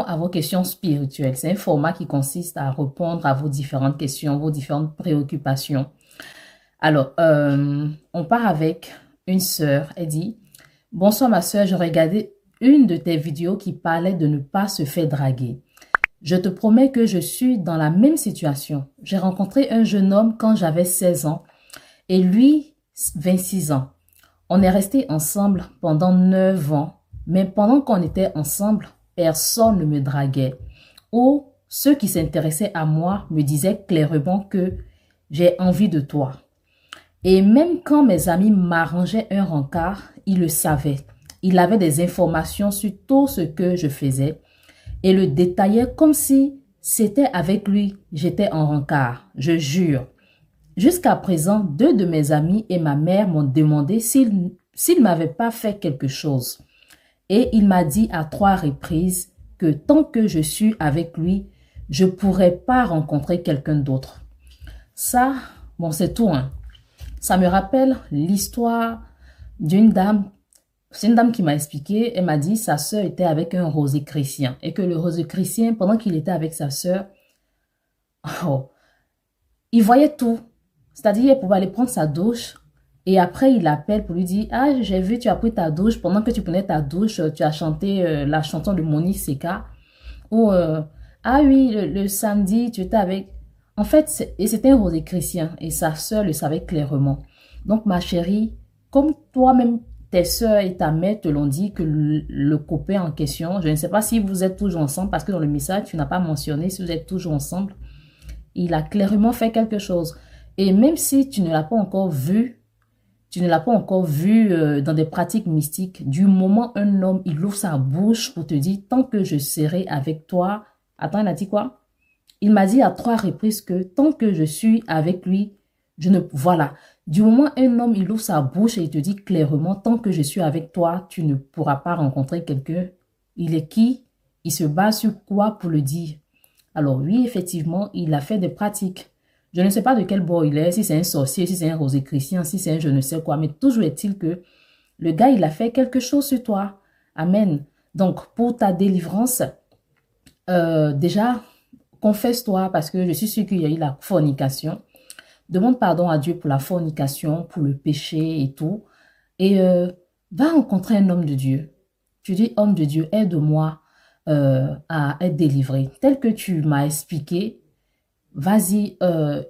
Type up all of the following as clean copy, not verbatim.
répond à vos questions spirituelles. C'est un format qui consiste à répondre à vos différentes questions, vos différentes préoccupations. Alors, on part avec une sœur. Elle dit, bonsoir ma sœur, je regardais une de tes vidéos qui parlait de ne pas se faire draguer. Je te promets que je suis dans la même situation. J'ai rencontré un jeune homme quand j'avais 16 ans et lui 26 ans. On est restés ensemble pendant 9 ans, mais pendant qu'on était ensemble, personne ne me draguait. Ou ceux qui s'intéressaient à moi me disaient clairement que j'ai envie de toi. Et même quand mes amis m'arrangeaient un rencard, il le savait. Il avait des informations sur tout ce que je faisais et le détaillait comme si c'était avec lui j'étais en rencard. Je jure. Jusqu'à présent, 2 de mes amis et ma mère m'ont demandé s'il m'avait pas fait quelque chose. Et il m'a dit à 3 reprises que tant que je suis avec lui, je ne pourrais pas rencontrer quelqu'un d'autre. Ça, bon, c'est tout, hein. Ça me rappelle l'histoire d'une dame. C'est une dame qui m'a expliqué. Elle m'a dit sa sœur était avec un rosicrucien et que le rosicrucien, pendant qu'il était avec sa sœur, oh, il voyait tout. C'est-à-dire, elle pouvait aller prendre sa douche et après, il l'appelle pour lui dire, ah, j'ai vu, tu as pris ta douche. Pendant que tu prenais ta douche, tu as chanté la chanson de Monique Seka. Ou, ah oui, le samedi, tu étais avec... En fait, et c'était un rosicrucien et sa sœur le savait clairement. Donc, ma chérie, comme toi-même, tes sœurs et ta mère te l'ont dit que le copain en question, je ne sais pas si vous êtes toujours ensemble parce que dans le message, tu n'as pas mentionné si vous êtes toujours ensemble. Il a clairement fait quelque chose. Et même si tu ne l'as pas encore vu, dans des pratiques mystiques, du moment un homme, il ouvre sa bouche pour te dire, tant que je serai avec toi, attends, il a dit quoi? Il m'a dit à 3 reprises que tant que je suis avec lui, je ne... Voilà. Du moment un homme, il ouvre sa bouche et il te dit clairement, tant que je suis avec toi, tu ne pourras pas rencontrer quelqu'un. Il est qui? Il se base sur quoi pour le dire? Alors oui, effectivement, il a fait des pratiques. Je ne sais pas de quel bord il est, si c'est un sorcier, si c'est un rosicrucien, si c'est un je ne sais quoi, mais toujours est-il que le gars, il a fait quelque chose sur toi. Amen. Donc, pour ta délivrance, déjà, confesse-toi parce que je suis sûre qu'il y a eu la fornication. Demande pardon à Dieu pour la fornication, pour le péché et tout. Et va rencontrer un homme de Dieu. Tu dis, homme de Dieu, aide-moi à être délivré. Tel que tu m'as expliqué, vas-y,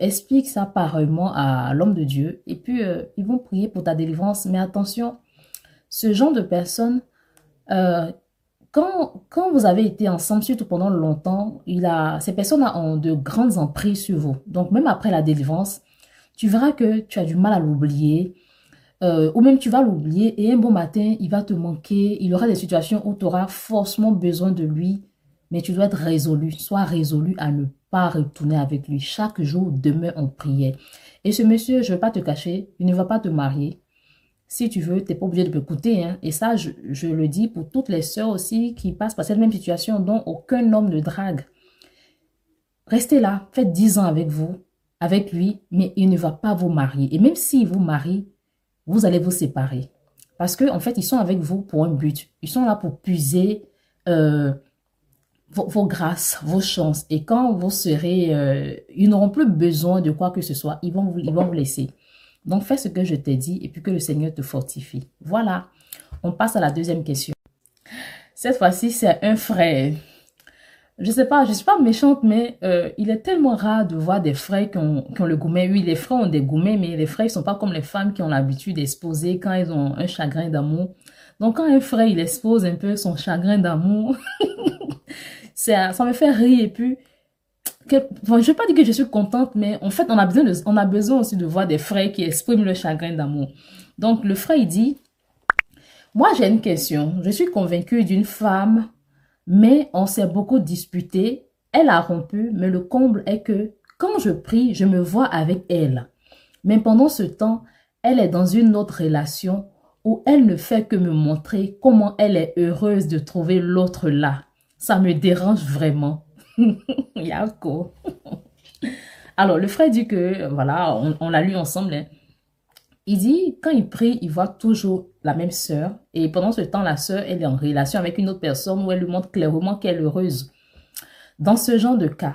explique ça pareillement à l'homme de Dieu. Et puis, ils vont prier pour ta délivrance. Mais attention, ce genre de personnes, euh, quand vous avez été ensemble, surtout pendant longtemps, ces personnes ont de grandes emprises sur vous. Donc, même après la délivrance, tu verras que tu as du mal à l'oublier. Ou même tu vas l'oublier et un bon matin, il va te manquer. Il y aura des situations où tu auras forcément besoin de lui. Mais tu dois être résolu. Sois résolu à ne pas retourner avec lui. Chaque jour, demeure en prière. Et ce monsieur, je ne vais pas te cacher, il ne va pas te marier. Si tu veux, tu n'es pas obligé de m'écouter, hein. Et ça, je le dis pour toutes les sœurs aussi qui passent par cette même situation dont aucun homme ne drague. Restez là, faites 10 ans avec vous, avec lui, mais il ne va pas vous marier. Et même s'il vous marie, vous allez vous séparer. Parce qu'en fait, ils sont avec vous pour un but. Ils sont là pour puiser vos grâces, vos chances. Et quand vous serez... ils n'auront plus besoin de quoi que ce soit. Ils vont vous laisser. Donc, fais ce que je t'ai dit et puis que le Seigneur te fortifie. Voilà. On passe à la deuxième question. Cette fois-ci, c'est un frère. Je sais pas, je suis pas méchante, mais il est tellement rare de voir des frères qui ont le gourmet. Oui, les frères ont des gourmets, mais les frères, ils sont pas comme les femmes qui ont l'habitude d'exposer quand ils ont un chagrin d'amour. Donc, quand un frère, il expose un peu son chagrin d'amour, ça me fait rire. Et puis, bon, je vais pas dire que je suis contente, mais en fait, on a besoin aussi de voir des frères qui expriment le chagrin d'amour. Donc, le frère, il dit, moi, j'ai une question. Je suis convaincue d'une femme, mais on s'est beaucoup disputé. Elle a rompu, mais le comble est que quand je prie, je me vois avec elle. Mais pendant ce temps, elle est dans une autre relation où elle ne fait que me montrer comment elle est heureuse de trouver l'autre là. Ça me dérange vraiment. Yako. Alors, le frère dit que, voilà, on l'a lu ensemble, hein. Il dit, quand il prie, il voit toujours la même sœur. Et pendant ce temps, la sœur, elle est en relation avec une autre personne où elle lui montre clairement qu'elle est heureuse. Dans ce genre de cas,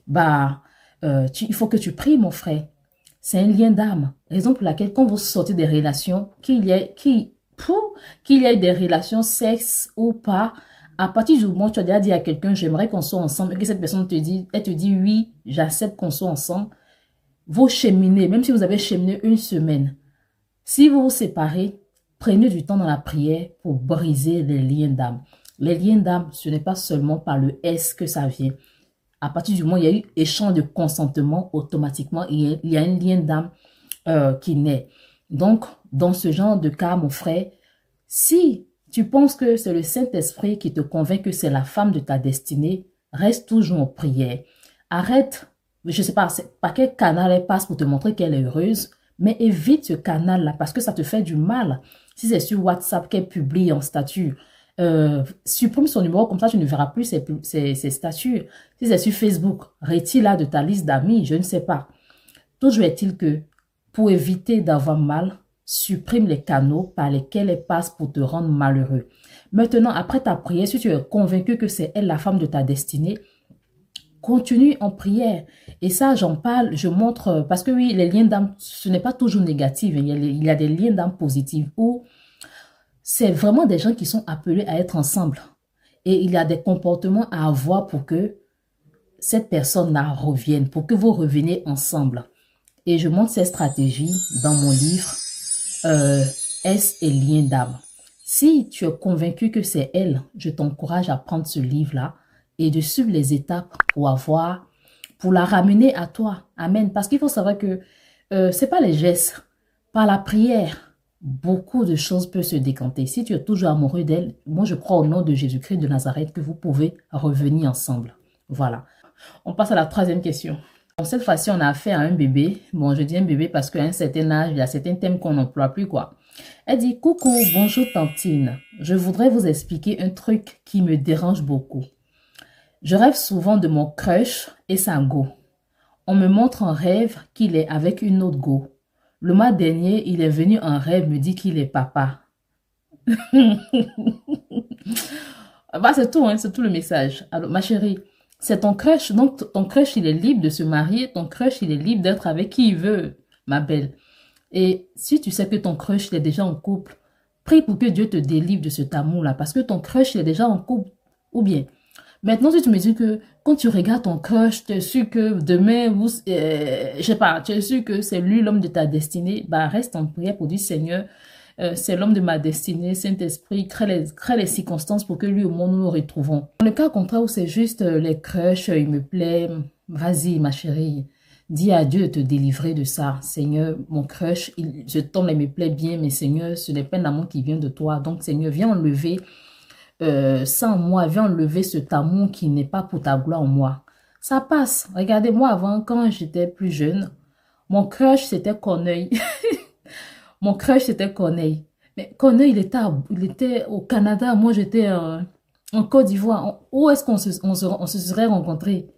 il faut que tu pries, mon frère. C'est un lien d'âme. Raison pour laquelle, quand vous sortez des relations, qu'il y ait des relations sexe ou pas, à partir du moment où tu as déjà dit à quelqu'un, j'aimerais qu'on soit ensemble, et que cette personne elle te dit oui, j'accepte qu'on soit ensemble, vous cheminez, même si vous avez cheminé une semaine. Si vous vous séparez, prenez du temps dans la prière pour briser les liens d'âme. Les liens d'âme, ce n'est pas seulement par le S que ça vient. À partir du moment où il y a eu échange de consentement, automatiquement, il y a un lien d'âme qui naît. Donc, dans ce genre de cas, mon frère, si tu penses que c'est le Saint-Esprit qui te convainc que c'est la femme de ta destinée, reste toujours en prière. Arrête, je ne sais pas par quel canal elle passe pour te montrer qu'elle est heureuse, mais évite ce canal-là parce que ça te fait du mal. Si c'est sur WhatsApp qu'elle publie en statut, supprime son numéro, comme ça tu ne verras plus ses statuts. Si c'est sur Facebook, retire-la de ta liste d'amis, je ne sais pas. Toujours est-il que pour éviter d'avoir mal, supprime les canaux par lesquels elle passe pour te rendre malheureux. Maintenant, après ta prière, si tu es convaincu que c'est elle la femme de ta destinée, continue en prière. Et ça, j'en parle, je montre, parce que oui, les liens d'âme, ce n'est pas toujours négatif. Il y a des liens d'âme positifs où c'est vraiment des gens qui sont appelés à être ensemble. Et il y a des comportements à avoir pour que cette personne-là revienne, pour que vous reveniez ensemble. Et je montre ces stratégies dans mon livre S et lien d'âme. Si tu es convaincu que c'est elle, je t'encourage à prendre ce livre-là et de suivre les étapes pour la ramener à toi. Amen. Parce qu'il faut savoir que c'est pas les gestes, par la prière, beaucoup de choses peuvent se décanter. Si tu es toujours amoureux d'elle, moi je crois au nom de Jésus-Christ de Nazareth que vous pouvez revenir ensemble. Voilà. On passe à la troisième question. Bon, cette fois-ci, on a affaire à un bébé. Bon, je dis un bébé parce qu'à un certain âge, il y a certains thèmes qu'on n'emploie plus, quoi. Elle dit, coucou, bonjour Tantine. Je voudrais vous expliquer un truc qui me dérange beaucoup. Je rêve souvent de mon crush et sa go. On me montre en rêve qu'il est avec une autre go. Le mois dernier, il est venu en rêve me dire qu'il est papa. Bah, c'est tout, hein, c'est tout le message. Alors, ma chérie, c'est ton crush. Donc, ton crush, il est libre de se marier. Ton crush, il est libre d'être avec qui il veut, ma belle. Et si tu sais que ton crush, il est déjà en couple, prie pour que Dieu te délivre de cet amour-là. Parce que ton crush, il est déjà en couple. Ou bien, maintenant, si tu me dis que quand tu regardes ton crush, tu es sûr que demain, je sais pas, tu es sûr que c'est lui l'homme de ta destinée, bah reste en prière pour dire, Seigneur, c'est l'homme de ma destinée, Saint-Esprit, crée les circonstances pour que lui au monde nous le retrouvons. Dans le cas contraire où c'est juste les crushs, il me plaît, vas-y ma chérie, dis à Dieu de te délivrer de ça. Seigneur, mon crush, je tombe, il me plaît bien, mais Seigneur, ce n'est pas un amour qui vient de toi. Donc Seigneur, viens enlever sans moi, viens enlever cet amour qui n'est pas pour ta gloire en moi. Ça passe. Regardez, moi avant, quand j'étais plus jeune, mon crush c'était Corneille. Mon crush, c'était Corneille. Mais Corneille, il était au Canada. Moi, j'étais en Côte d'Ivoire. Où est-ce on se serait rencontrés?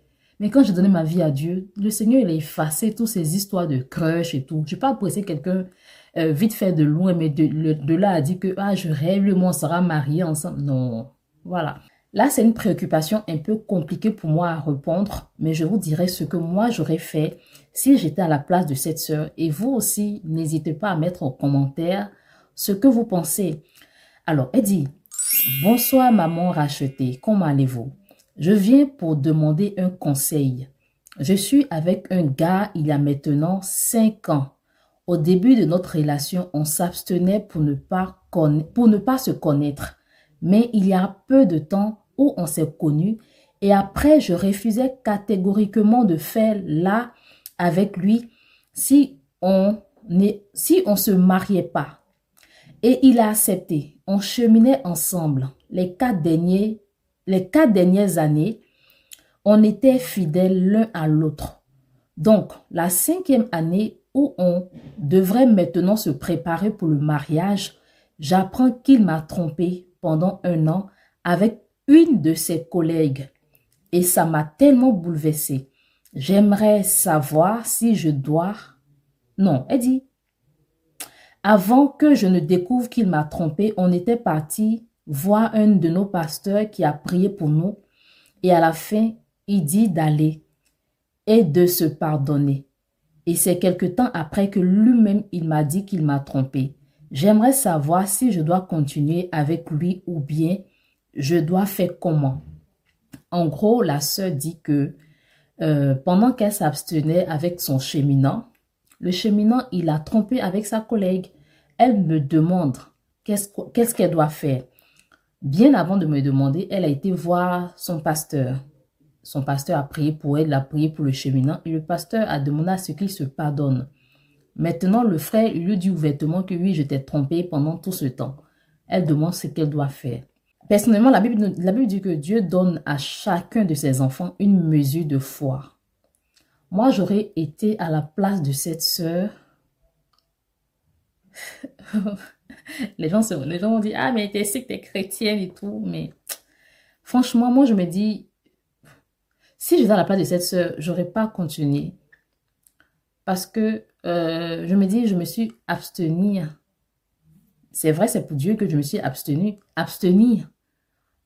Mais quand j'ai donné ma vie à Dieu, le Seigneur, il a effacé toutes ces histoires de crush et tout. Je ne vais pas presser quelqu'un vite fait de loin, mais de là à dire que ah, je rêve, le on sera mariés ensemble. Non, voilà. Là, c'est une préoccupation un peu compliquée pour moi à répondre, mais je vous dirai ce que moi, j'aurais fait si j'étais à la place de cette sœur. Et vous aussi, n'hésitez pas à mettre en commentaire ce que vous pensez. Alors, elle dit, bonsoir maman rachetée, comment allez-vous? Je viens pour demander un conseil. Je suis avec un gars il y a maintenant 5 ans. Au début de notre relation, on s'abstenait pour ne pas se connaître. Mais il y a peu de temps où on s'est connus et après, je refusais catégoriquement de faire là avec lui si on se mariait pas. Et il a accepté. On cheminait ensemble. Les 4 dernières années, on était fidèles l'un à l'autre. Donc, la 5e année où on devrait maintenant se préparer pour le mariage, j'apprends qu'il m'a trompé pendant 1 an avec une de ses collègues. Et ça m'a tellement bouleversée. J'aimerais savoir si je dois... Non, elle dit, Avant que je ne découvre qu'il m'a trompé, on était parti voir un de nos pasteurs qui a prié pour nous. Et à la fin, il dit d'aller et de se pardonner. Et c'est quelque temps après que lui-même, il m'a dit qu'il m'a trompé. J'aimerais savoir si je dois continuer avec lui ou bien je dois faire comment. En gros, la sœur dit que pendant qu'elle s'abstenait avec son cheminant, le cheminant, il a trompé avec sa collègue. Elle me demande qu'est-ce qu'elle doit faire. Bien avant de me demander, elle a été voir son pasteur. Son pasteur a prié pour elle, a prié pour le cheminant et le pasteur a demandé à ce qu'il se pardonne. Maintenant, le frère lui dit ouvertement que oui, je t'ai trompé pendant tout ce temps. Elle demande ce qu'elle doit faire. Personnellement, la Bible dit que Dieu donne à chacun de ses enfants une mesure de foi. Moi, j'aurais été à la place de cette sœur. les gens vont dire, ah, mais t'es que t'es chrétienne et tout. Mais franchement, moi, je me dis, si j'étais à la place de cette sœur, j'aurais pas continué. Parce que je me dis, je me suis abstenue. C'est vrai, c'est pour Dieu que je me suis abstenue. Abstenir.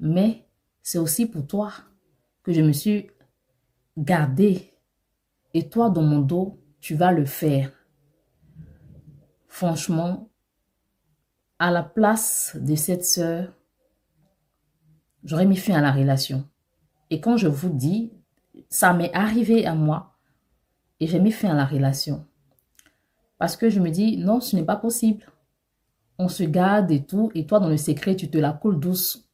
Mais c'est aussi pour toi que je me suis gardée. Et toi, dans mon dos, tu vas le faire. Franchement, à la place de cette sœur, j'aurais mis fin à la relation. Et quand je vous dis, ça m'est arrivé à moi et j'ai mis fin à la relation. Parce que je me dis, non, ce n'est pas possible. On se garde et tout, et toi, dans le secret, tu te la coules douce.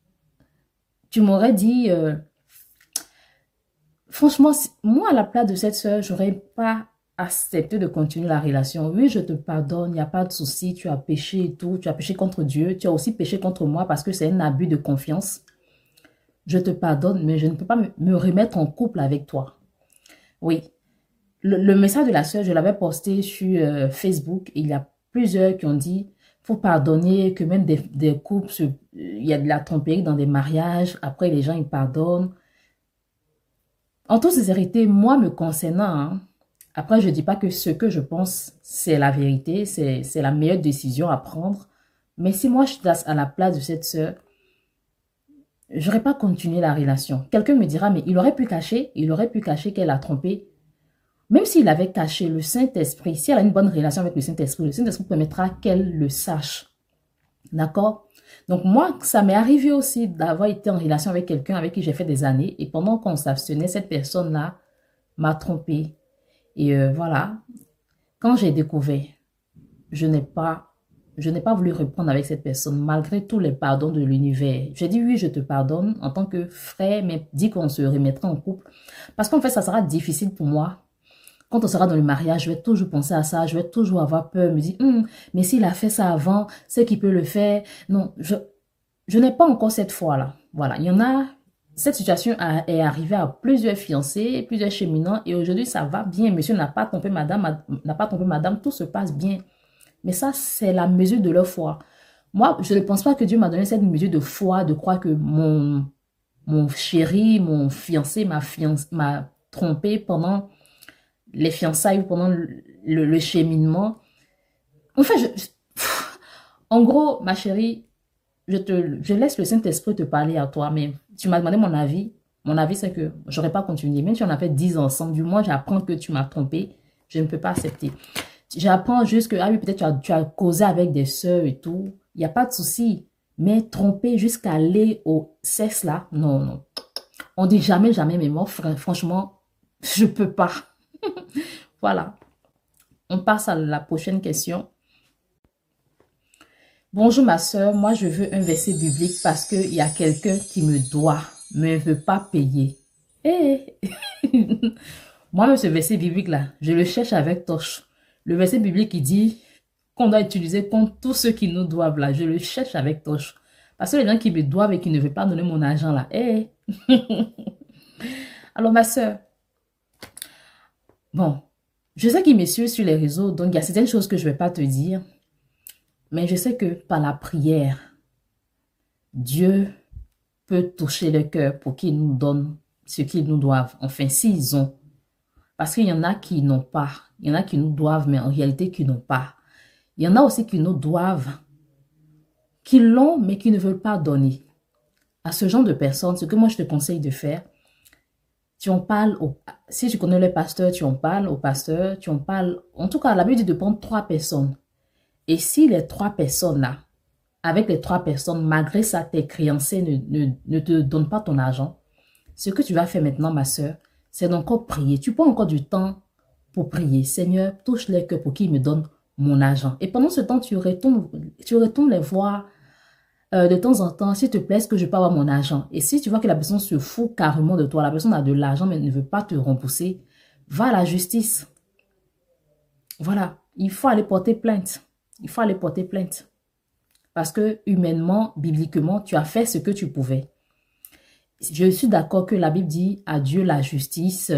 Tu m'aurais dit, franchement, moi, à la place de cette sœur, j'aurais pas accepté de continuer la relation. Oui, je te pardonne, il n'y a pas de souci, tu as péché et tout, tu as péché contre Dieu, tu as aussi péché contre moi parce que c'est un abus de confiance. Je te pardonne, mais je ne peux pas me remettre en couple avec toi. Oui. Le message de la sœur, je l'avais posté sur Facebook. Il y a plusieurs qui ont dit, faut pardonner, que même des couples, il y a de la tromperie dans des mariages. Après, les gens, ils pardonnent. En toute sincérité, moi, me concernant, hein, après, je ne dis pas que ce que je pense, c'est la vérité, c'est la meilleure décision à prendre. Mais si moi, je suis à la place de cette sœur, j'aurais pas continué la relation. Quelqu'un me dira, mais il aurait pu cacher qu'elle a trompé. Même s'il avait caché le Saint-Esprit, si elle a une bonne relation avec le Saint-Esprit permettra qu'elle le sache. D'accord? Donc moi, ça m'est arrivé aussi d'avoir été en relation avec quelqu'un avec qui j'ai fait des années. Et pendant qu'on s'abstenait, cette personne-là m'a trompée. Et voilà, quand j'ai découvert, je n'ai pas voulu reprendre avec cette personne, malgré tous les pardons de l'univers. J'ai dit oui, je te pardonne en tant que frère, mais dis qu'on se remettra en couple. Parce qu'en fait, ça sera difficile pour moi. Quand on sera dans le mariage, je vais toujours penser à ça, je vais toujours avoir peur, me dire, mais s'il a fait ça avant, c'est qu'il peut le faire. Non, je n'ai pas encore cette foi-là. Voilà, il y en a, cette situation est arrivée à plusieurs fiancés, plusieurs cheminants, et aujourd'hui, ça va bien. Monsieur n'a pas trompé madame, tout se passe bien. Mais ça, c'est la mesure de leur foi. Moi, je ne pense pas que Dieu m'a donné cette mesure de foi, de croire que mon chéri, mon fiancé m'a trompé pendant les fiançailles ou pendant le cheminement. Enfin, en gros, ma chérie, je laisse le Saint-Esprit te parler à toi, mais tu m'as demandé mon avis. Mon avis, c'est que j'aurais pas continué. Même si on a fait 10 ans ensemble, du moins, j'apprends que tu m'as trompé. Je ne peux pas accepter. J'apprends juste que, ah oui, peut-être tu as causé avec des sœurs et tout. Il n'y a pas de souci. Mais tromper jusqu'à aller au sexe là, non, non. On dit jamais, jamais, mais moi, franchement, je peux pas. Voilà. On passe à la prochaine question. Bonjour ma soeur, moi je veux un verset biblique parce qu'il y a quelqu'un qui me doit, mais ne veut pas payer. Eh. Moi, ce verset biblique là, je le cherche avec torche. Le verset biblique qui dit qu'on doit utiliser contre tous ceux qui nous doivent là, je le cherche avec torche. Parce que les gens qui me doivent et qui ne veulent pas donner mon argent là, eh. Alors ma soeur, bon, je sais qu'il me suit sur les réseaux, donc il y a certaines choses que je ne vais pas te dire. Mais je sais que par la prière, Dieu peut toucher le cœur pour qu'ils nous donnent ce qu'ils nous doivent. Enfin, s'ils ont. Parce qu'il y en a qui n'ont pas. Il y en a qui nous doivent, mais en réalité qui n'ont pas. Il y en a aussi qui nous doivent, qui l'ont, mais qui ne veulent pas donner. À ce genre de personnes, ce que moi je te conseille de faire, tu en parles, si tu connais le pasteur, tu en parles au pasteur, tu en parles, en tout cas, la Bible dit de prendre 3 personnes. Et si les 3 personnes-là, avec les 3 personnes, malgré ça, tes créanciers ne te donnent pas ton argent, ce que tu vas faire maintenant, ma soeur, c'est d'encore prier. Tu prends encore du temps pour prier. Seigneur, touche les cœurs pour qu'ils me donnent mon argent. Et pendant ce temps, tu retournes les voir de temps en temps, s'il te plaît, est-ce que je peux avoir mon argent? Et si tu vois que la personne se fout carrément de toi, la personne a de l'argent mais ne veut pas te rembourser, va à la justice. Voilà, il faut aller porter plainte. Il faut aller porter plainte. Parce que humainement, bibliquement, tu as fait ce que tu pouvais. Je suis d'accord que la Bible dit à Dieu la justice.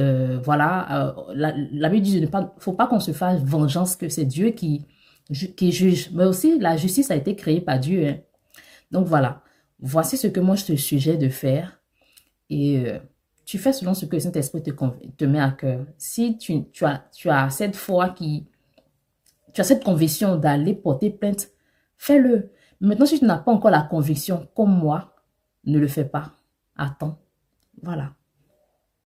Voilà, la Bible dit, il ne faut pas qu'on se fasse vengeance, que c'est Dieu qui juge. Mais aussi, la justice a été créée par Dieu. Hein. Donc voilà, voici ce que moi je te suggère de faire. Et tu fais selon ce que le Saint-Esprit te met à cœur. Si tu as cette foi tu as cette conviction d'aller porter plainte, fais-le. Maintenant, si tu n'as pas encore la conviction, comme moi, ne le fais pas. Attends. Voilà.